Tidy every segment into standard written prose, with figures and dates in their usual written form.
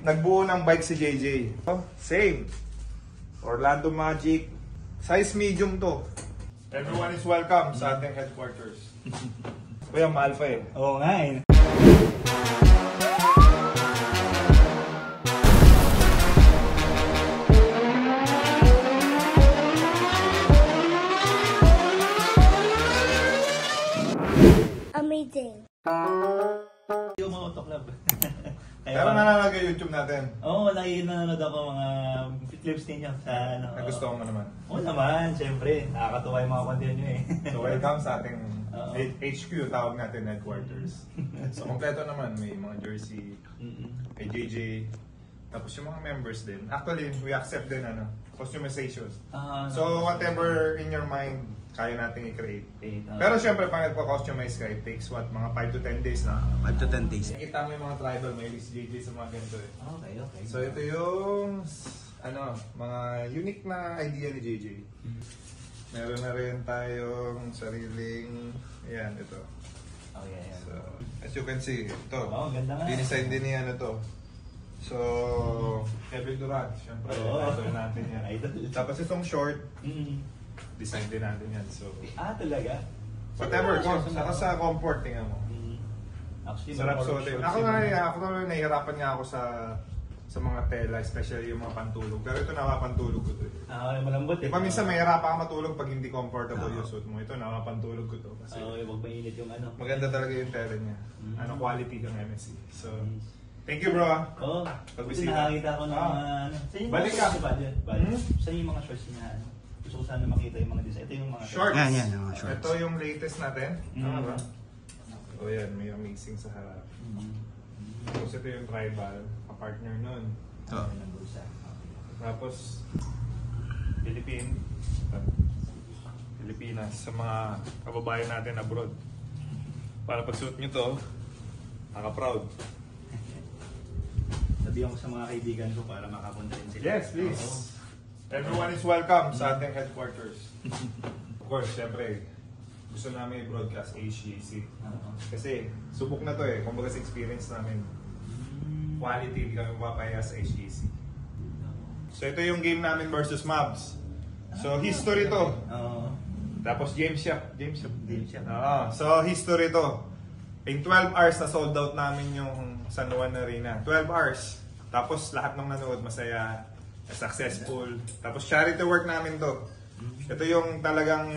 nagbuo ng bike si JJ. Same. Orlando Magic. Size medium to. Everyone is welcome sa ating headquarters. Kuya, mahal pa eh. Oo nga eh. Amazing. Yung mga autoclub. Pero nanonood ka YouTube natin. Oo, nanonood ako mga clips ninyo sa ano. Nagustuhan mo naman. Oo naman, siyempre. Nakakatuwa yung mga content nyo eh. So welcome sa ating HQ, tawag natin headquarters. So kompleto naman, may mga jersey, may JJ, tapos yung mga members din. Actually, we accept din customization. So whatever in your mind, kaya natin i-create. Pero syempre, pag nagpa-customize ka, it takes what? Mga 5 to 10 days na? 5 to 10 days. Nakita mo yung mga tribal, may list JJ sa mga ganito eh. Okay. So ito yung mga unique na idea ni JJ. Meron na rin tayong sariling, ayan, ito. Oh, yeah. So, as you can see, ito. Ganda nga. Dinesign din niya to. So, Kevin Durant, syempre, idol natin yan. Tapos itong short, design din natin yan. So, talaga? whatever, saka sa comfort, tingnan mo. Actually, Sarap suotin. Ako na nahihirapan nga ako sa mga tela, especially yung mga pantulog. Pero ito nakapantulog ko to. Malambot eh. Di ba minsan mahirapan ka matulog pag hindi comfortable yung suit mo. Ito nakapantulog ko to. Kasi wag mainit yung ano. maganda talaga yung tela niya. Quality ng MSC. So, thank you bro. Oo. Kasi nakakita ko ng mga Balik ka. Saan yung mga shorts niya? Gusto ko sana makita yung mga design. Ito yung mga shorts. Yan, mga shorts. Ito yung latest natin. Tama ba? O yan, may amazing sa harap. Tapos ito yung tribal, ka-partner nun. Tapos, Pilipinas sa mga kababayan natin abroad. Para pag suot nyo to, naka-proud. Sabihan ko sa mga kaibigan ko para makapunta rin sila. Yes, please. Everyone is welcome sa ating headquarters. Of course, syempre, gusto namin i-broadcast HGC. Kasi subok na to eh, kumbaga sa experience namin. Quality, hindi kami mapapaya sa HGC. So ito yung game namin versus Mavs. So history to. Tapos James Yap. So history to. In 12 hours na sold out namin yung San Juan Arena. 12 hours. Tapos lahat ng nanood masaya, successful. Tapos charity work namin to. Ito yung talagang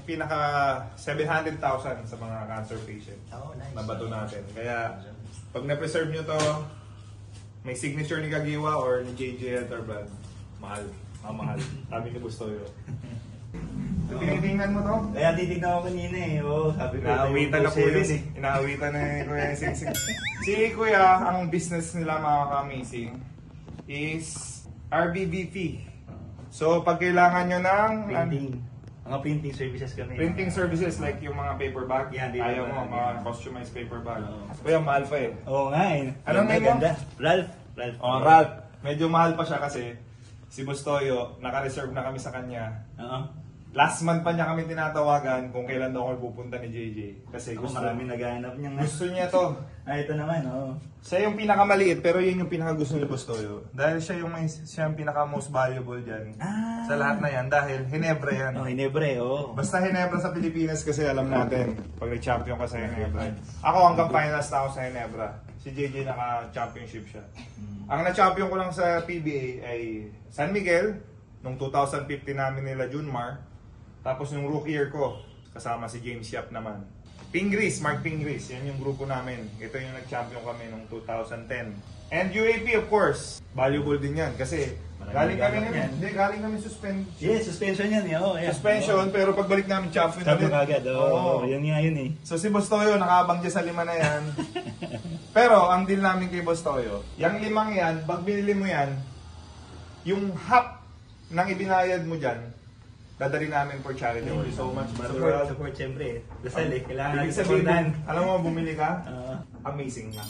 pinaka 700,000 sa mga cancer patient. Nice. Nabato natin. Kaya pag na-preserve nyo to, may signature ni Kagiwa or ni JJ Elterbrand. Mahal. Mahal. Sabi ni Bustoyo. Tinitingnan mo to? Kaya titignan ko kanina eh. Sabi ko, Inaawitan na po yun eh. Inaawitan na ni Kuya Singsing. Si Kuya, ang business nila mga ka-amazing is RBBP. So, pag kailangan nyo ng mga printing services kami. printing services like yung mga paper bag, ayaw mo, mga customized paper bag. Kuya, mahal pa eh. Oo nga eh. Anong name mo? Ralph. Ralph. Medyo mahal pa siya kasi si Bustoyo, naka-reserve na kami sa kanya. Last month pa niya kami tinatawagan kung kailan daw ako pupunta ni JJ. Kasi maraming naghahanap niya. Gusto niya to. Ito naman, Siya yung pinakamaliit pero yun yung pinakagusto ni Bustoyo. Dahil siya yung pinaka most valuable dyan. Sa lahat na yan. Dahil Hinebra yan. Hinebra Basta Hinebra sa Pilipinas kasi alam natin. Pag nag-champion ka sa Hinebra. Ako hanggang finals na ako sa Hinebra. Si JJ naka-championship siya. Ang na-champion ko lang sa PBA ay San Miguel. Nung 2015 namin nila Junmar. Tapos yung rookie year ko, kasama si James Yap naman. Mark Pingris, yan yung grupo namin. Ito yung nag-champion kami noong 2010. And UAP of course, valuable din yan kasi galing kami suspension. Yes, suspension yan. Suspension, pero pagbalik namin champion ulit. Agad, yan nga yun eh. So si Bustoyo, nakaabang dyan sa 5 na yan. Pero ang deal namin kay Bustoyo, yung 5 yan, pag binili mo yan, yung half ng ibinayad mo dyan, dadali namin for charity. Thank you so much, brother. Support siyempre. Lasal kailangan natin supportan. Alam mo, bumili ka? Amazing ka.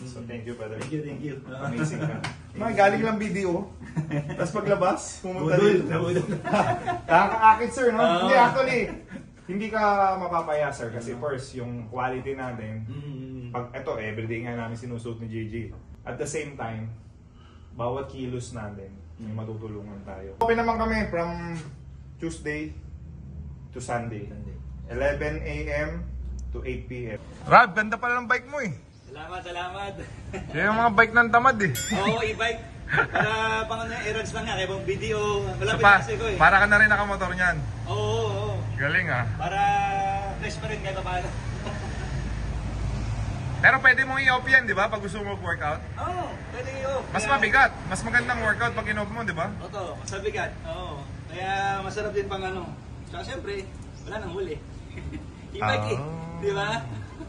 So thank you, brother. Thank you. Amazing ka. Mga galing lang video. Tapos paglabas, pumunta dito. Kakakakit sir, no? Hindi, actually, hindi ka mapapaya sir. Kasi first, yung quality natin, pag ito, everyday nga namin sinusuot ni JJ. At the same time, bawat kilos natin, may matutulungan tayo. Open naman kami from Tuesday to Sunday. 11 a.m. to 8 p.m. Rob, ganda pala ng bike mo eh. Salamat, salamat. Yan yung mga bike ng tamad eh. Oo, e-bike. Para pang errands lang nga, kaya pang video. Malapit Pa, kasi ko eh. para ka na rin nakamotor niyan. Oo. Galing ah. Para fresh pa rin kahit paano. Pero pwede mong i-off yan, di ba? Pag gusto mo workout. Oo, pwede yun. Mas mabigat. Mas magandang workout pag in-off mo, di ba? Oo, mas mabigat. Oo. Kaya masarap din pang ano. Tsaka syempre, wala nang huli. E-bike eh. Di ba?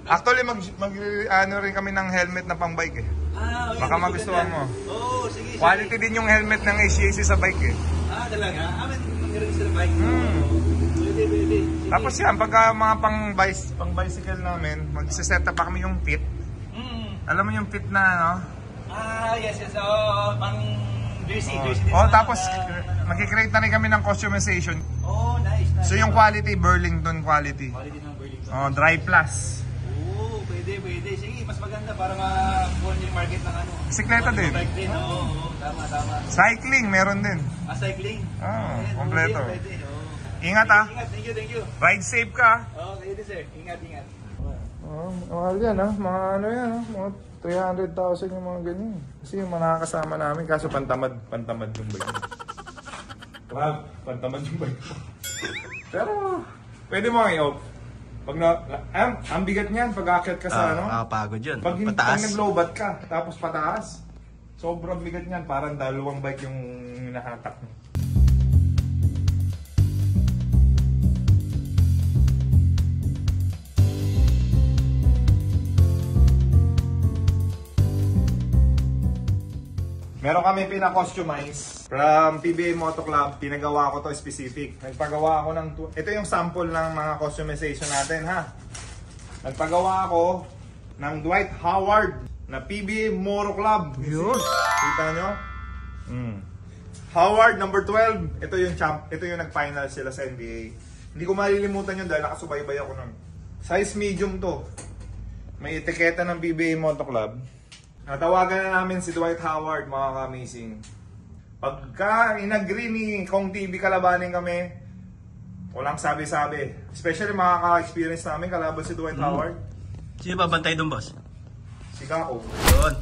Actually, ano rin kami ng helmet na pang bike eh. Okay, Baka magustuhan mo. Oo, sige. Quality din yung helmet ng HCAC sa bike eh. Talaga? Meron sila bike. Pwede. Sige. Tapos yan, pagka mga pang bicycle namin, mag-set up pa kami yung pit. Alam mo yung pit na ano? Yes. Pang jersey. Jersey Tapos mag-create na rin kami ng customization. Nice. So yung quality, Burlington quality. Quality ng Burlington. Dry plus. Pwede. Sige, mas maganda para ma-buwan yung market ng ano. Bisikleta din. Bike din, tama. Cycling, meron din. Cycling. Kompleto. Pwede. Ingat ah. Ingat, thank you. Ride safe ka. Kayo din sir. Ingat. Mahal yan ah. Mga ano yan ah. Mga 300,000 yung mga ganyan. Kasi yung mga nakakasama namin, kaso pantamad yung bike. Rob, pantamad yung bike. Pero, pwede mo nga i-off. Pag ang bigat niyan, pag aakyat ka sa ano. Pagod yun. Pag nag-lowbat ka, tapos pataas. Sobrang bigat niyan, parang dalawang bike yung hinahatak mo. Meron kami pina-customize from PBA Moto Club. Pinagawa ko to specific. Nagpagawa ako ng... Ito yung sample ng mga customization natin ha. Nagpagawa ako ng Dwight Howard na PBA Moto Club. Kita nyo? Howard number 12. Ito yung champ. Ito yung nag-final sila sa NBA. Hindi ko malilimutan yun dahil nakasubaybay ako nun. Size medium to. May etiketa ng PBA Moto Club. Natawagan na namin si Dwight Howard, mga ka-amazing. Pagka in-agree ni Kong TV kalabanin kami, walang sabi-sabi. Especially mga ka-experience namin kalaban si Dwight Howard. Sino ba bantay doon, boss? Si Gako. Doon.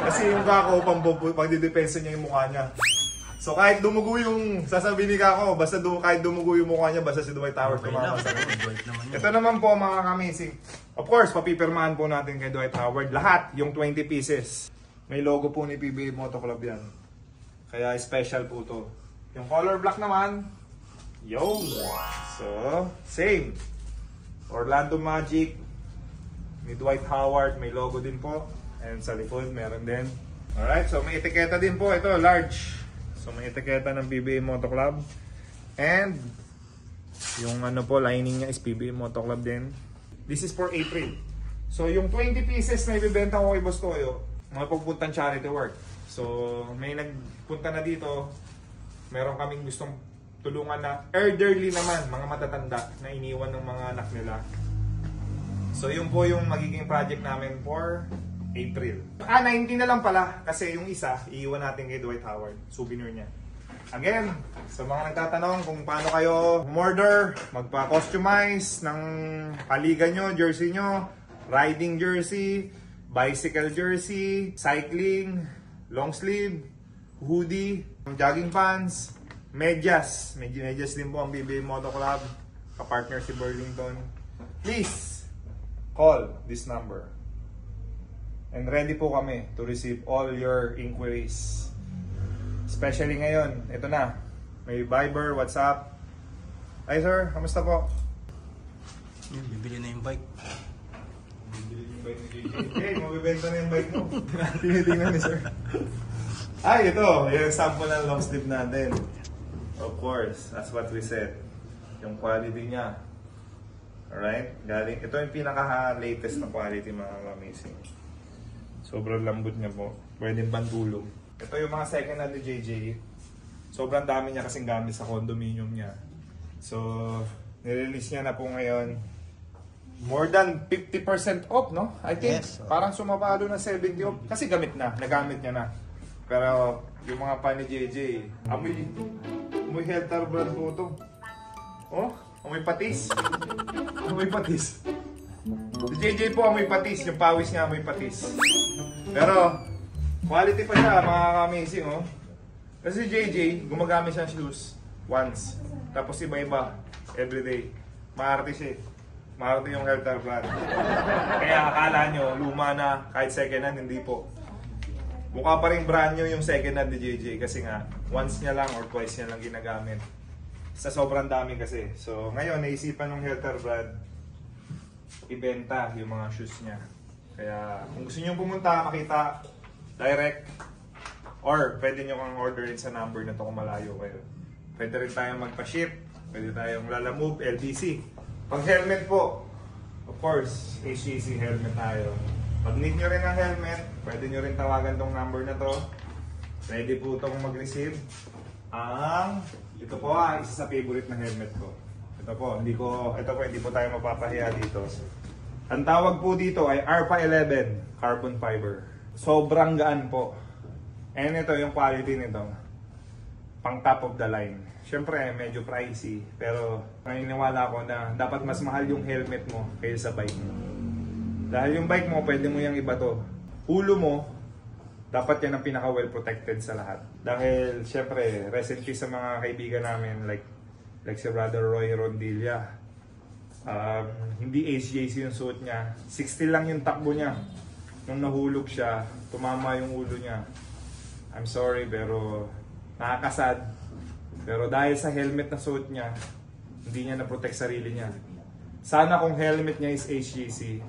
Kasi yung Gako, pagdidepensa niya yung mukha niya. So kahit dumugo yung sasabihin ni Gako, basta kahit dumugo yung mukha niya, basta si Dwight Howard tumama sa Ito naman po mga ka-amazing. Of course, papipirmahan po natin kay Dwight Howard. Lahat, yung 20 pieces. May logo po ni PBA Moto Club yan. Kaya special po to. Yung color black naman, yo! So, same. Orlando Magic, ni Dwight Howard, may logo din po. And sa likod, meron din. Alright, so may etiketa din po. Ito, large. So may etiketa ng PBA Moto Club. And, yung ano po, lining niya is PBA Moto Club din. This is for April. So yung 20 pieces na ibibenta ko kay Boss Toyo, mga pagpuntang charity work. So may nagpunta na dito, meron kaming gustong tulungan na elderly naman, mga matatanda na iniwan ng mga anak nila. So yun po yung magiging project namin for April. 19 na lang pala kasi yung isa, iiwan natin kay Dwight Howard, souvenir niya. Again, sa mga nagtatanong kung paano kayo umorder, magpa-customize ng paligan nyo, jersey nyo, riding jersey, bicycle jersey, cycling, long sleeve, hoodie, jogging pants, medyas. Medyas din po ang PBA Moto Club, kapartner si Burlington. Please, call this number. And ready po kami to receive all your inquiries. Especially ngayon, ito na. May Viber, WhatsApp. Hi sir, kamusta po? Bibili na yung bike. Bibili yung bike ni JJ. Okay, mabibenta na yung bike mo. Tinitingnan ni sir. Ay, ito. Yung sample ng long sleeve natin. Of course, that's what we said. Yung quality niya. Alright? Galing. Ito yung pinaka-latest na quality, mga amazing. Sobrang lambot niya po. Pwedeng pantulong. Ito yung mga second hand ni JJ. Sobrang dami niya kasing gamit sa condominium niya. So, nirelease niya na po ngayon. more than 50% off, no? I think Yes. parang sumapalo na 70 off. Kasi gamit na, nagamit niya na. Pero yung mga pan ni JJ, amoy Helter brand po ito. Oh, amoy patis. Amoy patis. Si JJ po amoy patis, yung pawis niya amoy patis. Pero, quality pa siya, mga amazing, oh. Kasi si JJ, gumagamit siya ng shoes once. Tapos iba-iba, everyday. Maarte siya. Maarte yung Helter brand. Kaya akala nyo, luma na, kahit second hand, hindi po. Mukha pa rin brand new yung second hand ni JJ kasi nga, once niya lang or twice niya lang ginagamit. Sa sobrang dami kasi. So, ngayon, naisipan ng Helter brand, ibenta yung mga shoes niya. Kaya, kung gusto nyo pumunta, makita, direct, or pwede nyo kang orderin sa number na to kung malayo kayo. Pwede rin tayong magpa-ship, pwede tayong lalamove, LBC. Pag helmet po, of course, HTC helmet tayo. Pag need nyo rin ang helmet, pwede nyo rin tawagan tong number na to. Ready po itong mag-receive. Ito po isa sa favorite na helmet ko. Ito po, hindi po tayo mapapahiya dito. Ang tawag po dito ay ARPA 11 carbon fiber. Sobrang gaan po. And ito yung quality nito. Pang top of the line. Siyempre, medyo pricey. Pero naniniwala ko na dapat mas mahal yung helmet mo kaysa sa bike mo. Dahil yung bike mo, pwede mo yung iba to. Ulo mo, dapat yan ang pinaka well protected sa lahat. Dahil siyempre, rest in peace sa mga kaibigan namin like si Brother Roy Rondilla. Hindi HJC yung suot niya. 60 lang yung takbo niya. Nung nahulog siya, tumama yung ulo niya. I'm sorry pero nakakasad. Pero dahil sa helmet na suot niya, hindi niya na-protect sarili niya. Sana kung helmet niya is HJC,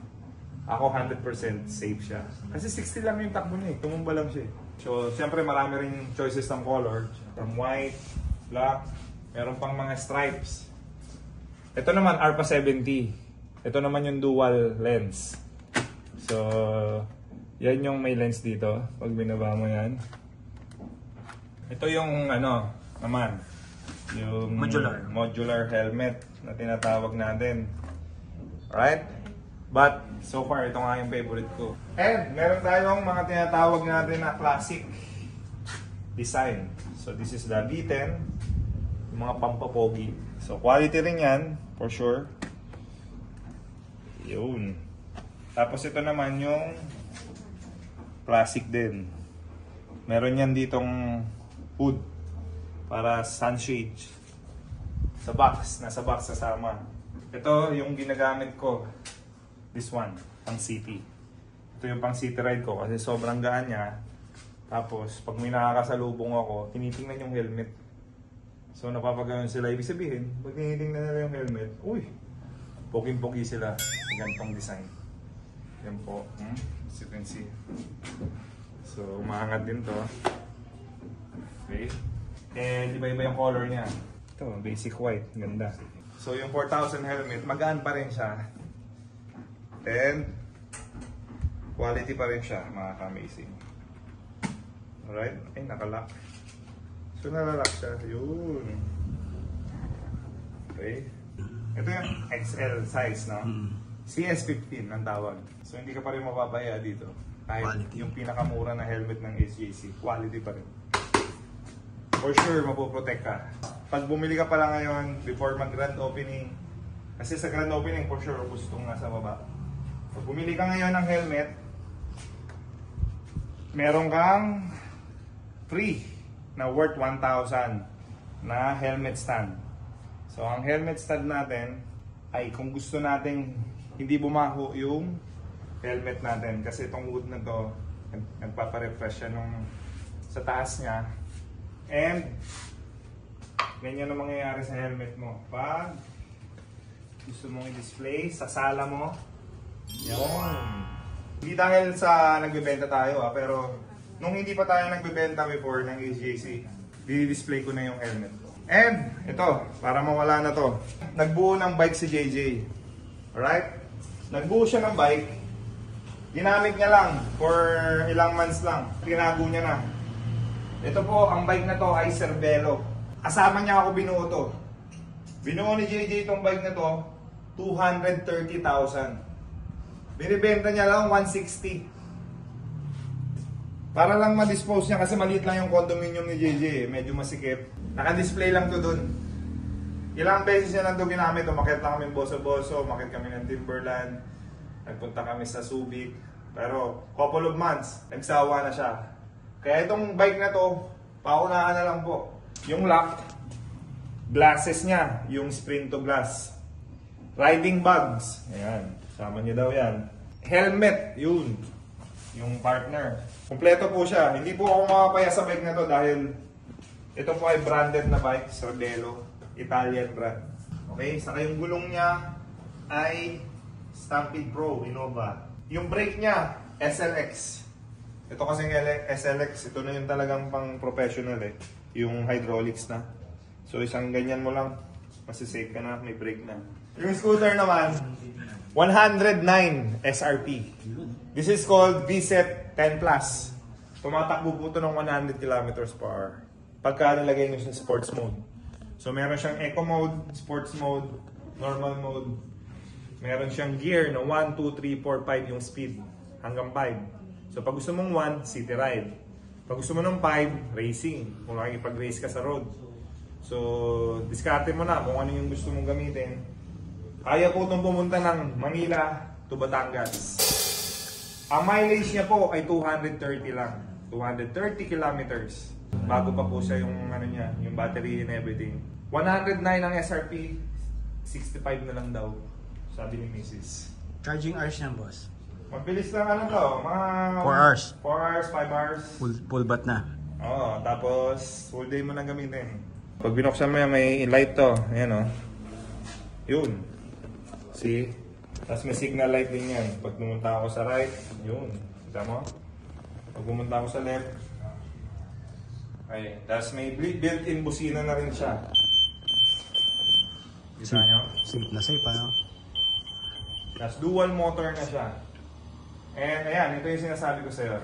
ako 100% safe siya. Kasi 60 lang yung takbo niya eh. Tumumba lang siya eh. So, siyempre marami rin choices ng color. From white, black, meron pang mga stripes. Ito naman, ARPA 70. Ito naman yung dual lens. So, yan yung may lens dito. Pag binaba mo yan. Ito yung naman, yung modular helmet na tinatawag natin. Alright? But, so far, ito nga yung favorite ko. And, meron tayong mga tinatawag natin na classic design. So, this is the V10. Yung mga pampapogi. So, quality rin yan, for sure. Yun. Tapos, ito naman yung classic din. Meron yan ditong hood para sunshade. Sa box, nasa box kasama. Ito yung ginagamit ko. This one, pang city. Ito yung pang city ride ko kasi sobrang gaan niya. Tapos, pag may nakakasalubong ako, tinitingnan yung helmet. So, napapagano'n sila. Ibig sabihin, pag tinitingnan nila yung helmet, uy, poking-pogi sila. Ganitong design. Yan po. As you can see. So, umaangat din to. Okay. And iba-iba yung color niya. Ito, basic white. Ganda. So, yung 4,000 helmet, magaan pa rin siya. And, quality pa rin siya, mga ka-amazing. Alright? Ay, nakalock. So, nalalock siya. Yun. Okay. Ito yung XL size, no? CS15 ang tawag. So, hindi ka pa rin mapapaya dito. Kahit quality. Yung pinakamura na helmet ng HJC, quality pa rin. For sure, mapoprotect ka. Pag bumili ka pala ngayon, before mag-grand opening, kasi sa grand opening, for sure, gustong nasa baba. Pag bumili ka ngayon ng helmet, meron kang free na worth 1,000 na helmet stand. So, ang helmet stand natin ay kung gusto nating hindi bumaho yung helmet natin. Kasi itong wood na to, nagpaparefresh siya nung sa taas niya. And, ganyan ang mangyayari sa helmet mo. Pag gusto mong i-display sa sala mo, yun. Hindi dahil sa nagbebenta tayo pero nung hindi pa tayo nagbebenta before ng HJC, di-display ko na yung helmet ko. And, ito, para mawala na to. Nagbuo ng bike si JJ. Alright? Nagbuo siya ng bike. Ginamit niya lang for ilang months lang. Tinago niya na. Ito po, ang bike na to ay Cervelo. Kasama niya ako binuo to. Binuo ni JJ itong bike na to 230,000. Binibenta niya lang 160. Para lang ma-dispose niya kasi maliit lang yung condominium ni JJ. Medyo masikip. Naka-display lang to dun. Ilang beses niya lang ito ginamit. Umakit lang kami Boso-Boso, umakit kami ng Timberland. Nagpunta kami sa Subic. Pero couple of months, nagsawa na siya. Kaya itong bike na to, paunahan na lang po. Yung lock, glasses niya, yung Sprinto glass. Riding bags, ayan, sama niya daw yan. Helmet, yun, yung partner. Kompleto po siya. Hindi po ako makapaya sa bike na to dahil ito po ay branded na bike, Cervelo, Italian brand. Okay, saka yung gulong niya ay Stampede Pro Innova. Yung brake niya, SLX. Ito kasi SLX, ito na yung talagang pang professional eh. Yung hydraulics na. So isang ganyan mo lang, masisave ka na, may brake na. Yung scooter naman, 109 SRP. This is called VSET 10 Plus. Tumatakbo po ito ng 100 kilometers per hour. Pagka nilagay nyo sa sports mode. So meron siyang eco mode, sports mode, normal mode. Meron siyang gear na 1, 2, 3, 4, 5 yung speed. Hanggang 5. So pag gusto mong 1, city ride. Pag gusto mo ng 5, racing. Kung nakikipag-race ka sa road. So, diskarte mo na kung ano yung gusto mong gamitin. Kaya po itong pumunta ng Manila to Batangas. Ang mileage niya po ay 230 lang. 230 kilometers. Bago pa po siya yung, ano niya, yung battery and everything. 109 ang SRP, 65 na lang daw. Sabi ni Mrs. Charging hours niyan, boss. Mabilis lang ano to, mga 4 hours. 4 hours, 5 hours. Full bat na. Oo, tapos full day mo nang gamitin. Pag binuksan mo yan, may light to. Ayan o. Yun. See? Tapos may signal light din yan. Pag pumunta ako sa right, yun. Kita mo? Pag pumunta ako sa left, ay. Tapos may built-in busina na rin siya. Kita nyo? Safe na safe, ano? Tapos dual motor na siya. And ayan, ito yung sinasabi ko sa'yo.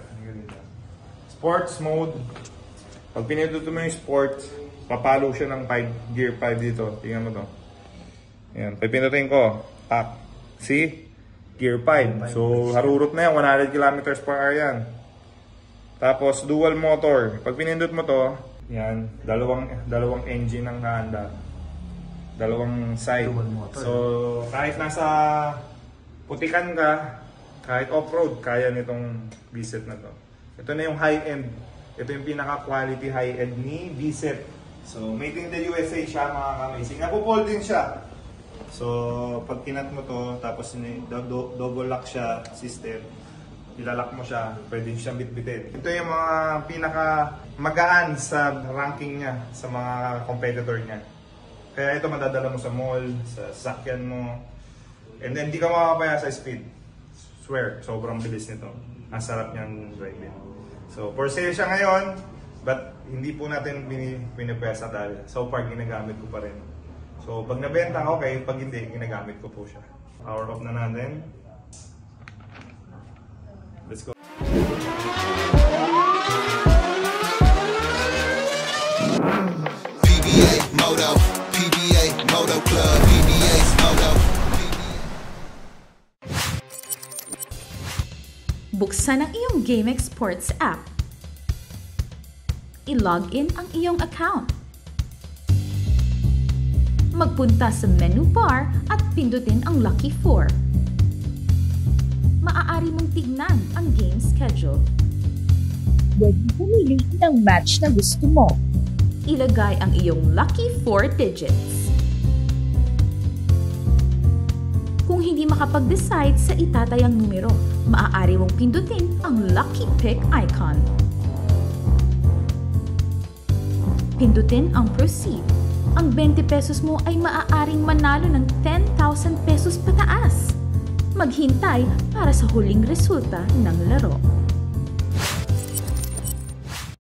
Sports mode. Pag pinituto mo yung sports, papalo siya ng 5, gear 5 dito. Tingnan mo to. Ayan, pag pinutin ko, pack. See? Gear 5. So, harurot na yan. 100 kilometers per hour yan. Tapos, dual motor. Pag pinindot mo to, yan, dalawang engine ang handa. Dalawang side. Dual motor. So, kahit nasa putikan ka, kahit off-road, kaya nitong VSET na to. Ito na yung high-end. Ito yung pinaka-quality high-end ni VSET. So, made in the USA siya, mga ka-amazing. Napo-fold din siya. So, pag kinat mo to, tapos double lock siya system, ilalak mo siya, pwede siyang bitbitin. Ito yung mga pinaka-magaan sa ranking niya, sa mga competitor niya. Kaya ito madadala mo sa mall, sa sakyan mo, and then di ka makakapaya sa speed. Swear, sobrang bilis nito. Ang sarap niyang driving. So, for sale siya ngayon, but hindi po natin pinipesa dahil so far ginagamit ko pa rin. So, pag nabenta, okay. Pag hindi, ginagamit ko po siya. Power off na natin. Let's go. PBA Moto, PBA Moto Club, PBA's Moto. Buksan ang iyong GameX Sports app. I-log in ang iyong account. Magpunta sa menu bar at pindutin ang Lucky 4. Maaari mong tignan ang game schedule. Pwede pumili ng match na gusto mo. Ilagay ang iyong Lucky 4 digits. Kung hindi makapag-decide sa itatayang numero, maaari mong pindutin ang Lucky Pick icon. Pindutin ang Proceed. Ang 20 pesos mo ay maaaring manalo ng 10,000 pesos pataas. Maghintay para sa huling resulta ng laro.